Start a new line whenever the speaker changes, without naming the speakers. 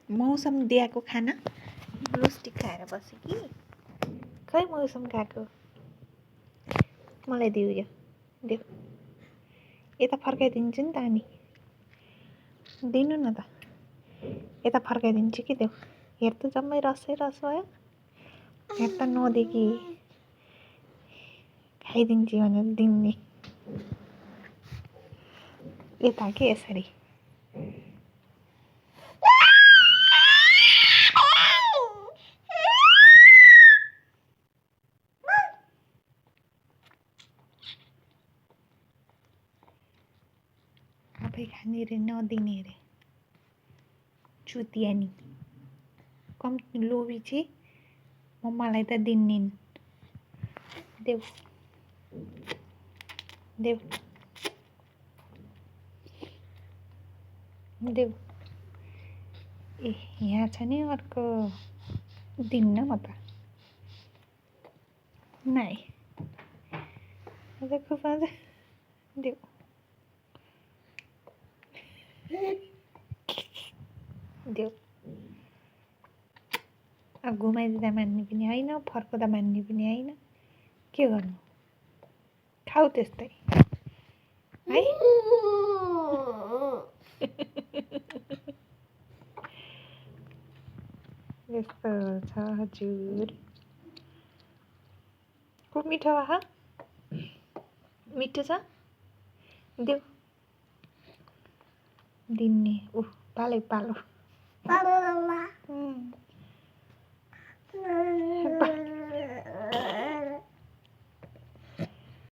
मौसम दिएको खाना ग्लु स्टिक खाएर बसेँ कि खै मौसम खाएको मलाई दिऊ यो देऊ यता फर्काइदिन्छु नि त अनि दिनु न त यता फर्काइदिन्छु कि देऊ हेर त जम्मै रसै रस भयो हेर त नदेखि खाइदिन्छु भनेर दिन्ने यता के यसरी आफै खाने रे नदिने रे चुतिया नि कम लोभी चाहिँ मलाई त दिन्ने देऊ देऊ देऊ ए यहाँ छ नि अर्को दिन्न म त नाइ देखो बाजे देऊ देऊ अब घुमाइदिँदा मान्ने पनि होइन फर्काउँदा मान्ने पनि होइन के गर्नु खाऊ त्यस्तै है यस्तो छ हजुर खुब मिठो आहा मिठो छ देऊ दिन्ने पालो पालो